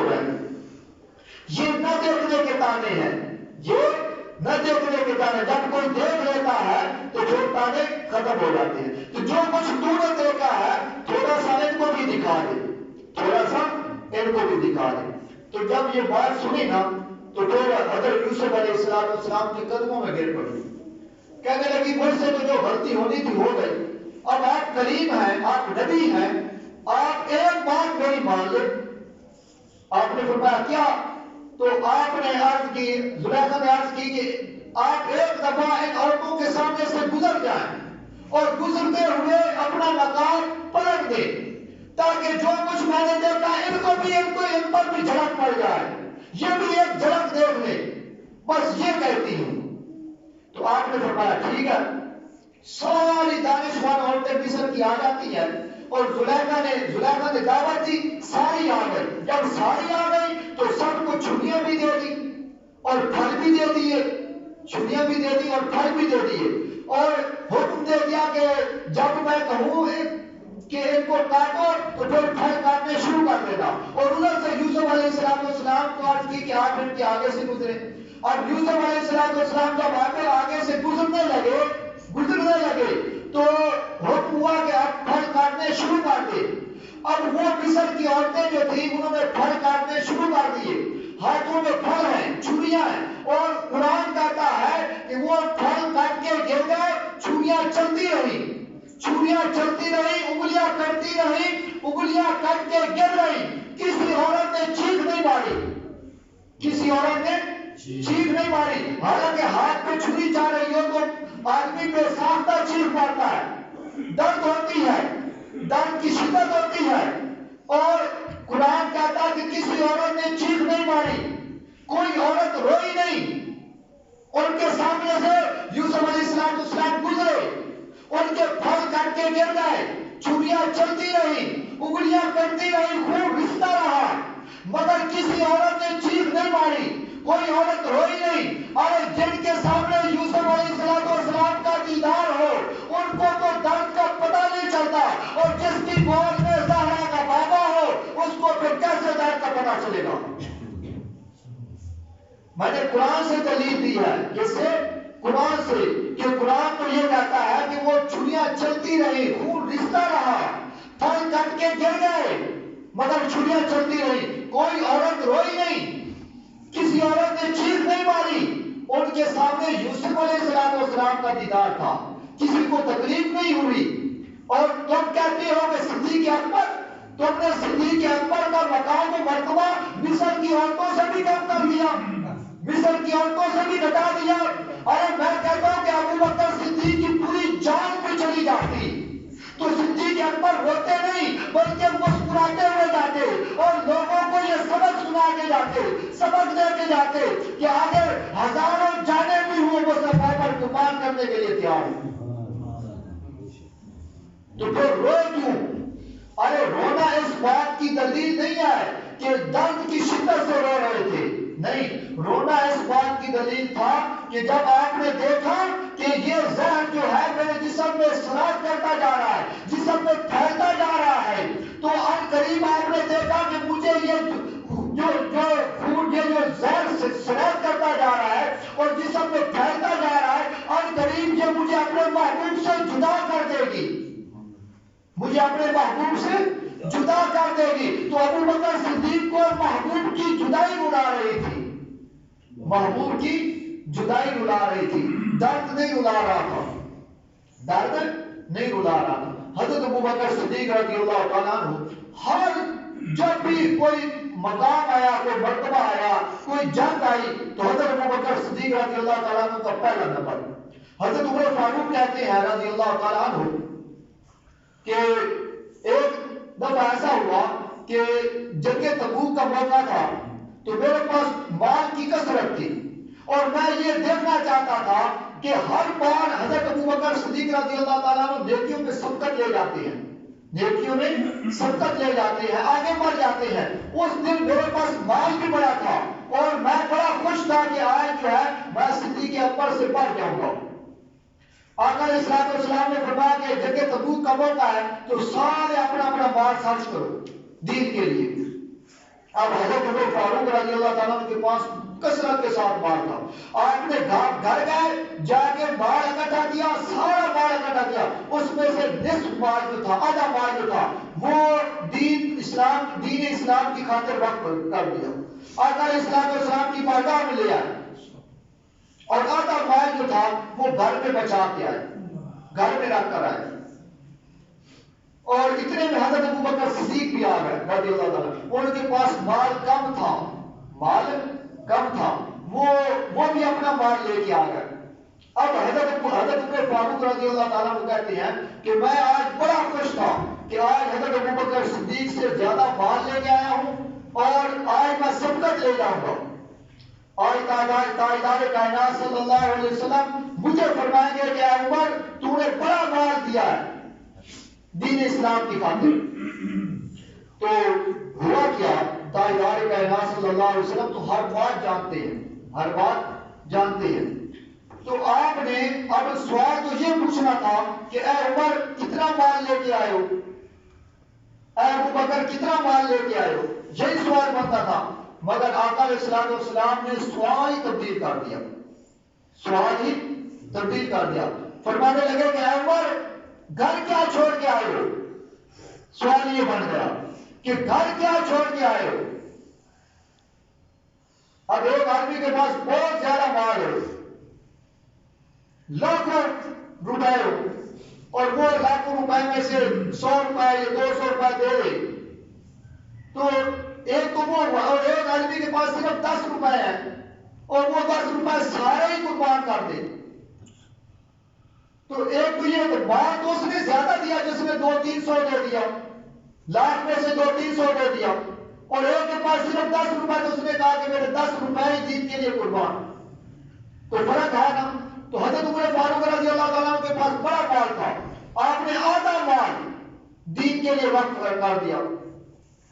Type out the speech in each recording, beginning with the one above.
ہو رہے ہیں. یہ نہ دیکھنے کے تانے ہیں، یہ نہ دیکھنے کے تانے. جب کوئی دیکھ لیتا ہے تو جو تانے ختم ہو جاتے ہیں. تو جو کچھ تو نے دیکھا ہے تھوڑا سا ان کو بھی دکھا دے، تھوڑا سا ان کو بھی دکھا دے. تو جب یہ بات سنی نا تو پھر حضرت یوسف علیہ السلام کے قدموں میں گر پڑی. کہنے لگی مجھ سے تو جو غلطی ہونی تھی ہو گئی، اب آپ کریم ہیں، آپ نبی ہیں، آپ ایک بات میری مان لیں. آپ نے فرمایا کیا؟ تو آپ نے عرض کی، زلیخا نے عرض کی کہ آپ ایک دفعہ ان عورتوں کے سامنے سے گزر جائیں اور گزرتے ہوئے اپنا مقام پلٹ دیں تاکہ جو کچھ میں نے دیکھا ان پر بھی جھلک پڑ جائے، یہ بھی ایک جھلک دیکھ لے، بس یہ کہتی ہوں. تو آپ نے فرمایا ٹھیک ہے. ساری دانشور عورتیں مصر کی آ جاتی ہیں اور زلیخا نے دعوت دی، ساری آ گئی. جب ساری آ گئی تو سب کو چھٹیاں بھی دے دی اور پھل بھی دے دیے، چھٹیاں بھی دے دی اور پھل بھی دے دیے، اور حکم دے دیا کہ جب میں کہوں کہ ان کو کاٹو تو پھر پھل کاٹنے شروع کر دینا. اور ادھر سے یوسف علیہ السلام کو عرض کی کہ آپ ان کے آگے سے گزرے. اب یوسف علیہ السلام جب آگے سے گزرنے لگے تو حکم ہوا کہ آپ پھل کاٹنے شروع کر دے. اب وہ مصر کی عورتیں جو تھیں انہوں نے پھل کاٹنے شروع کر دیے. ہاتھوں میں پھل ہیں، چھریاں ہیں، اور قرآن کہتا ہے کہ وہ پھل کاٹ کے گر گئے. چھریاں چلتی رہی، انگلیاں کٹتی رہی، انگلیاں کٹ کے گر رہی. کسی عورت نے چیخ نہیں ماری، حالانکہ ہاتھ میں چھری جا رہی ہو تو آدمی بے ساختہ چیخ مارتا ہے. درد ہوتی ہے، درد کی شدت ہوتی ہے، اور قرآن کہتا ہے کہ کسی عورت نے چیخ نہیں ماری، کوئی عورت روئی نہیں. ان کے سامنے سے یوسف علیہ السلام گزرے، ان کے پھل کٹ کے گر گئے، چھریاں چلتی رہی، انگلیاں کٹتی رہی، خون رستا رہا، مگر کسی عورت نے چیخ نہیں ماری، کوئی عورت روئی نہیں. اور جن کے سامنے یوسف علیہ السلام کا دیدار ہو ان کو تو درد کا پتہ نہیں چلتا، اور جس کی گود میں زہرا کا بابا ہو اس کو پھر کیسے درد کا پتہ چلے گا؟ میں نے قرآن سے دلیل دی ہے، جس سے قرآن سے، کہ قرآن تو یہ کہتا ہے کہ وہ چھریاں چلتی رہی، خون رستا رہا، پھل کٹ کے گر گئے، مگر چھریاں چلتی رہی، کوئی عورت روئی نہیں، کسی عورت نے چیخ نہیں ماری. ان کے سامنے یوسف علیہ السلام کا دیدار تھا، کسی کو تکلیف نہیں ہوئی. اور تم کہتے ہو کہ صدیق اکبر، تم نے صدیق اکبر کا مقام و مرتبہ مصر کی عورتوں سے بھی کم کر دیا، مصر کی عورتوں سے بھی گھٹا دیا. ارے میں کہتا ہوں کہ ابو بکر صدیق کی پوری جان پہ چلی جاتی تو صدیق اکبر روتے نہیں بلکہ مسکراتے ہوئے جاتے اور لوگوں کو یہ سبق سنا کے جاتے، سبق دے کے جاتے کہ اگر ہزاروں جانے بھی ہوئے وہ صفا پر قربان کرنے کے لیے تیار ہیں. تو پھر روئے کیوں؟ ارے رونا اس بات کی دلیل نہیں ہے کہ درد کی شدت سے رو رہے تھے، نہیں، رونا اس بات کی دلیل تھا کہ جب آپ نے دیکھا کہ یہ زہر جو ہے میرے جسم میں سراغ کرتا جا رہا ہے، جسم میں پھیلتا جا رہا ہے، تو ان قریب آپ نے دیکھا کہ مجھے یہ جو زہر سراغ کرتا جا رہا ہے اور جسم میں پھیلتا جا رہا ہے، ان قریب یہ مجھے اپنے محبوب سے جدا کر دے گی، مجھے اپنے محبوب سے جدا کر دے گی. تو ابو بکر صدیق کو محبوب کی جدائی رلا رہی تھی، محبوب کی جدائی رلا رہی تھی، درد نہیں رلا رہا تھا، درد نہیں رلا رہا تھا. حضرت ابو بکر صدیق رضی اللہ تعالیٰ عنہ ہر جب بھی کوئی مقام آیا، کوئی مرتبہ آیا، کوئی جنگ آئی تو حضرت ابو بکر صدیق رضی اللہ تعالیٰ عنہ کا پہلا نمبر. حضرت عمر فاروق کہتے ہیں رضی اللہ تعالیٰ عنہ کہ ایک دفعہ ایسا ہوا کہ جنگ تبوک کا موقع تھا تو میرے پاس مال کی کثرت تھی اور میں یہ دیکھنا چاہتا تھا کہ ہر بار حضرت ابو بکر صدیق رضی اللہ تعالیٰ عنہ نیکیوں میں سبقت لے جاتے ہیں، نیکیوں میں سبقت لے جاتے ہیں، آگے بڑھ جاتے ہیں. اس دن میرے پاس مال بھی بڑا تھا اور میں بڑا خوش تھا کہ آج جو ہے میں صدیق اکبر سے بڑھ جاؤں گا. آقا علیہ السلام نے فرمایا کہ جنگ تبوک کا موقع ہے تو سارے اپنا اپنا مال خرچ کرو دین کے لیے. اب حضرت عمر فاروق رضی اللہ تعالیٰ کے پاس کثرت کے ساتھ مال تھا. آپ نے گھر گئے, جا کے مال اکٹھا کیا, سارا مال اکٹھا کیا. اس میں سے نصف مال جو تھا, آدھا مال جو تھا, وہ دین اسلام کی خاطر وقف کر دیا. آقا علیہ السلام کی بارگاہ میں لے آئے, اور آدھا مال جو تھا وہ گھر میں بچا کے آئے, گھر میں رکھ کر آئے. اور اتنے میں حضرت ابوبکر صدیق بھی آ گئے رضی اللہ تعالیٰ. ان کے پاس مال کم تھا, وہ بھی اپنا مال لے کے آ گئے. اب حضرت عمر فاروق رضی اللہ تعالیٰ کو کہتے ہیں کہ میں آج بڑا خوش تھا کہ آج حضرت ابوبکر صدیق سے زیادہ مال لے کے آیا ہوں, اور آج میں سبقت لے جاؤں گا. آج تاجدار کائنات صلی اللہ علیہ وسلم مجھے فرمائیں گے کہ اے عمر, تو نے بڑا مال دیا ہے دین اسلام کی خاطر. تو ہوا کیا, تاجدار کائنات صلی اللہ علیہ وسلم تو ہر بات جانتے ہیں. تو آپ نے اب سوال تو یہ پوچھنا تھا کہ اے عمر کتنا مال لے کے آئے ہو, اے ابوبکر کتنا مال لے کے آئے ہو, یہی سوال بنتا تھا. مگر آقا علیہ السلام نے سوال ہی تبدیل کر دیا. فرمانے لگے کہ اے عمر گھر کیا چھوڑ کے آئے ہو. سوال یہ بن گیا کہ گھر کیا چھوڑ کے آئے ہو. اب ایک آدمی کے پاس بہت زیادہ مال ہو, لاکھوں روپے ہو, اور وہ لاکھوں روپے میں سے 100 روپے یا 200 روپے دے دے, تو ایک تو وہ, اور ایک آدمی کے پاس صرف 10 روپے ہیں اور وہ 10 روپے سارے ہی قربان کر دے. تو ایک تو یہ مال تو اس نے زیادہ دیا جس نے 200-300 دے دیا, لاکھ میں سے 200-300 دے دیا, اور ایک کے پاس صرف 10 روپے, تو اس نے کہا کہ میرے 10 روپے ہی دین کے لیے قربان. تو فرق ہے نا. تو حضرت عمر فاروق رضی اللہ تعالیٰ کے پاس بڑا مال تھا, آپ نے آدھا مال دین کے لیے وقف کر دیا,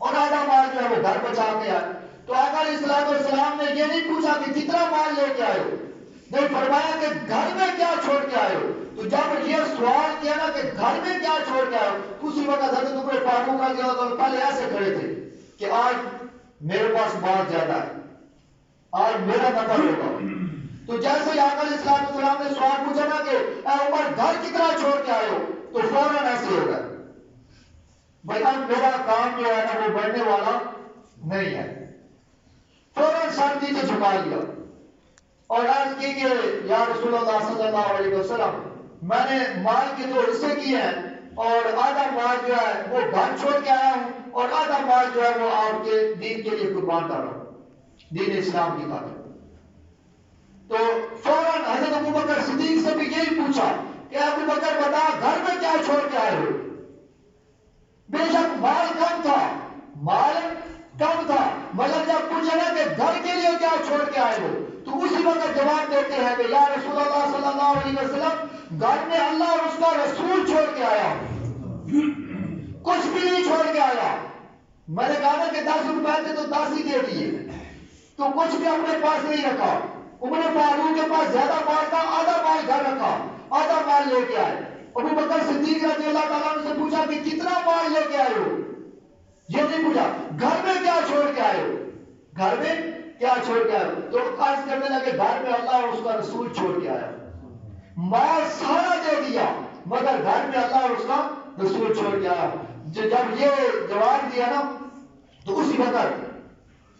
اور آدھا مال جو ہے وہ گھر بچا کے آئے. تو آقا علیہ السلام نے یہ نہیں پوچھا کہ کتنا مال لے کے آئے ہو, نہیں, فرمایا کہ گھر میں کیا چھوڑ کے آئے ہو. تو جب یہ سوال کیا نا کہ گھر میں کیا چھوڑ کے آئے ہو, اسی وقت حضرت عمر فاروق رضی اللہ تعالیٰ پہلے ایسے کھڑے تھے کہ آج میرے پاس مال زیادہ ہے, آج میرا نفر ہوگا. تو جیسے ہی آقا علیہ السلام نے سوال پوچھا نا کہ اے عمر گھر کتنا چھوڑ کے آئے ہو, تو فوراً ایسے ہو گئے, بھائی اب میرا کام جو ہے نا وہ بڑھنے والا نہیں ہے. فوراً سر نیچے جھکا لیا اور عرض کی کہ یا رسول اللہ صلی اللہ علیہ وسلم, میں نے مال کے 2 حصے کیے ہیں, اور آدھا مال جو ہے وہ گھر چھوڑ کے آیا ہوں, اور آدھا مال جو ہے وہ آپ کے دین کے لیے قربان کر رہا ہوں, دین اسلام کی خاطر. تو فوراً حضرت ابوبکر صدیق سے بھی یہی پوچھا کہ ابوبکر بتا گھر میں کیا چھوڑ کے آئے ہو. بے شک مال کم تھا, مگر جب پوچھا نا کہ گھر کے لیے کیا چھوڑ کے آئے ہو, تو اسی وقت جواب دیتے ہیں کہ یا رسول اللہ صلی اللہ علیہ وسلم گھر میں اللہ اور اس کا رسول چھوڑ کے آیا, کچھ بھی نہیں چھوڑ کے آیا. میں نے کہا کہ 10 روپے تھے تو 10 ہی دے دیے, تو کچھ بھی اپنے پاس نہیں رکھا. عمر فاروق کے پاس زیادہ مال تھا, آدھا مال گھر رکھا, آدھا مال لے کے آئے. ابوبکر صدیق رضی اللہ تعالیٰ عنہ سے پوچھا کہ کتنا مال لے کے آئے ہو, یہ نہیں پوچھا گھر میں کیا چھوڑ کے آئے ہو, گھر میں کیا چھوڑ کے آئے ہو. تو عرض کرنے لگے گھر میں اللہ اور اس کا رسول چھوڑ کے آیا, مال سارا دے دیا مگر گھر میں اللہ اور اس کا رسول چھوڑ کے آیا. جب یہ جواب دیا نا تو اسی وقت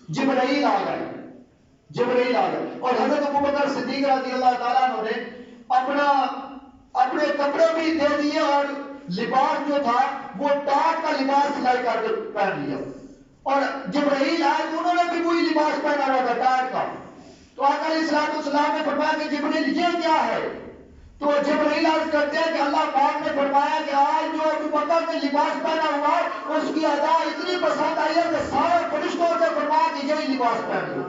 جبرائیل آ گئے, اور حضرت ابوبکر صدیق رضی اللہ تعالیٰ عنہ نے اپنے کپڑے بھی دے دیے, اور لباس جو تھا وہ ٹاٹ کا لباس سلائی کر کے پہن لیا, اور جبرائیل آئے انہوں نے بھی وہی لباس پہنا ہوا تھا ٹاٹ کا. تو آقا علیہ السلام نے فرمایا کہ جبرائیل یہ کیا ہے. تو جبرائیل عرض کرتے ہیں کہ اللہ پاک نے فرمایا کہ آج جو ابوبکر نے لباس پہنا ہوا اس کی ادا اتنی پسند آئی ہے کہ سارے فرشتوں سے فرمایا کہ یہی لباس پہن لو.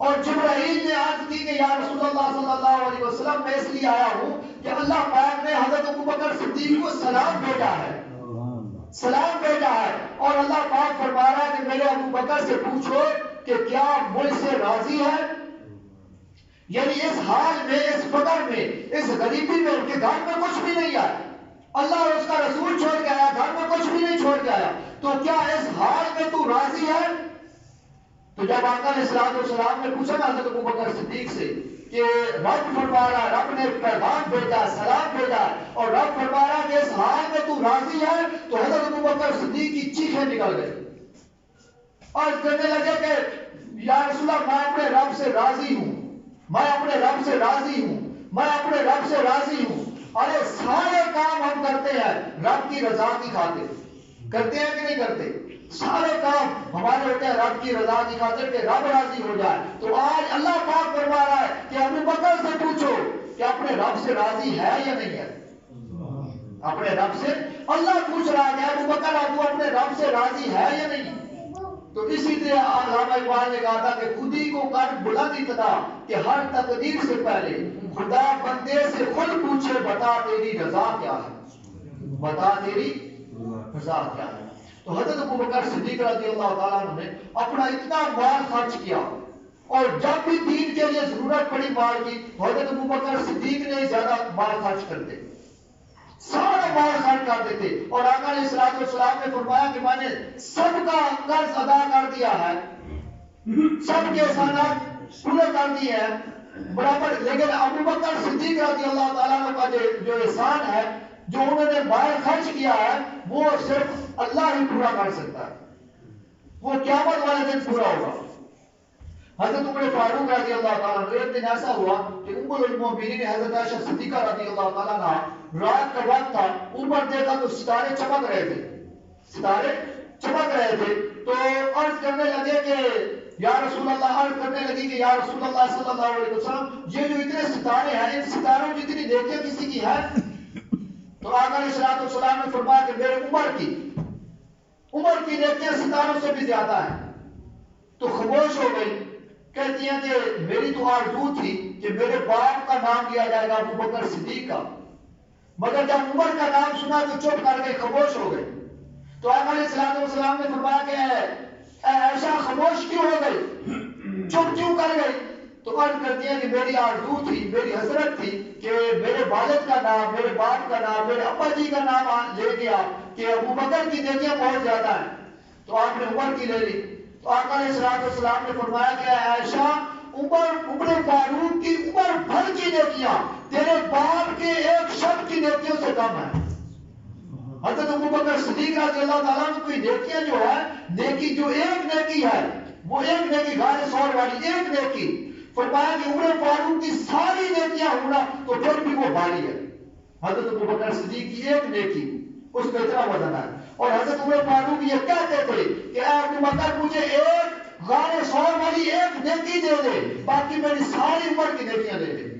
اور جبرائیل نے عرض کی کہ یا رسول اللہ صلی اللہ علیہ وسلم میں اس لیے آیا ہوں کہ اللہ پاک نے حضرت ابوبکر صدیق کو سلام بھیجا ہے, اور اللہ پاک فرما رہا ہے کہ میرے ابوبکر سے پوچھو کہ کیا مجھ سے راضی ہے. یعنی اس حال میں, اس فقر میں, اس غریبی میں, ان کے گھر میں کچھ بھی نہیں ہے, اللہ اور اس کا رسول چھوڑ کے آیا، گھر میں کچھ بھی نہیں چھوڑ کے آیا، تو کیا اس حال میں تو راضی ہے؟ تو جب آقا علیہ السلام نے پوچھا نا حضرت ابوبکر صدیق سے کہ رب فرما رہا، رب نے پیغام بھیجا، سلام بھیجا، اور رب فرما رہا کہ اس حال میں تو راضی ہے، تو حضرت ابوبکر صدیق کی چیخیں نکل گئی اور کہنے لگے کہ یا رسول اللہ، میں اپنے رب سے راضی ہوں، میں اپنے رب سے راضی ہوں، میں اپنے رب سے راضی ہوں۔ ارے سارے کام ہم کرتے ہیں رب کی رضا کی خاطر، کرتے ہیں کہ نہیں کرتے؟ سارے کام ہمارے ہوتے ہیں رب کی رضا کی خاطر کہ رب راضی ہو جائے۔ تو آج اللہ پاک فرما رہا ہے کہ ابوبکر سے پوچھو کہ اپنے رب سے راضی ہے یا نہیں ہے؟ اپنے رب سے اللہ پوچھ رہا ہے کہ ابوبکر تو اپنے رب سے راضی ہے یا نہیں؟ تو اسی طرح علامہ اقبال نے کہا تھا کہ خودی کو کر بلند اتنا کہ ہر تقدیر سے پہلے خدا بندے سے خود پوچھے بتا تیری رضا کیا ہے، بتا تیری رضا کیا ہے۔ تو حضرت ابوبکر صدیق رضی اللہ تعالیٰ عنہ نے اپنا اتنا مال خرچ کیا، اور جب بھی دین کے لیے ضرورت پڑی مال کی، حضرت ابوبکر صدیق نے زیادہ مال خرچ کرتے، سارا مال خرچ کر دیتے، اور آقا علیہ السلام نے فرمایا کہ میں نے سب کا قرض ادا کر دیا ہے، سب کے احسانات پورے کر دیے ہیں برابر، لیکن ابوبکر صدیق رضی اللہ تعالیٰ عنہ کا جو احسان ہے، جو انہوں نے مال خرچ کیا ہے، وہ صرف اللہ ہی پورا کر سکتا ہے، وہ قیامت والے دن پورا ہوگا۔ حضرت عمر فاروق رضی اللہ تعالیٰ عنہ، ایک دن ایسا ہوا کہ ام المؤمنین حضرت عائشہ صدیقہ رضی اللہ تعالیٰ عنہ، رات کا وقت تھا، اوپر دیکھا تو ستارے چمک رہے تھے، ستارے چمک رہے تھے، تو عرض کرنے لگے کہ یا رسول اللہ، عرض کرنے لگی کہ یا رسول اللہ صلی اللہ علیہ وسلم، یہ جو اتنے ستارے ہیں، ان ستاروں جتنی نیکیاں کسی کی ہے؟ تو آقا علیہ السلام نے فرمایا کہ میرے عمر کی نیکیاں ستاروں سے بھی زیادہ ہیں۔ تو خاموش ہو گئی، کہتی ہیں کہ میری تو آرزو تھی کہ میرے باپ کا نام لیا جائے گا ابوبکر صدیق کا، مگر جب عمر کا نام سنا تو چپ کر گئی، خاموش ہو گئی۔ تو آقا علیہ السلام نے فرمایا کہ اے عائشہ خاموش کیوں ہو گئی، چپ کیوں کر گئی؟ تو عرض کرتی ہیں کہ میری آرزو تھی، میری حسرت تھی کہ میرے والد کا نام، میرے باپ کا نام، میرے ابا جی کا نام لے گیا کہ ابوبکر کی نیکیاں بہت زیادہ ہیں، تو آپ نے عمر کی لے لی۔ تو آقا علیہ السلام نے فرمایا کہ عائشہ، عمر فاروق کی عمر بھر کی نیکیاں تیرے باپ کے ایک شخص کی نیکیوں سے کم ہے۔ حضرت ابوبکر صدیق رضی اللہ تعالیٰ عنہ کی نیکیاں جو ہے، نیکی جو ایک نیکی ہے، وہ ایک نیکی غار سور والی ایک نیکی، فرمایا کہ عمر فاروق کی ساری نیکیاں ہونا تو پھر بھی وہ بھاری ہے، حضرت ابوبکر صدیق کی ایک نیکی اس میں اتنا وزن ہے۔ اور حضرت عمر فاروق یہ کہتے تھے کہ اے ابوبکر، مجھے ایک غار سور والی ایک نیکی دے دے، باقی میری ساری عمر کی نیکیاں دے دے۔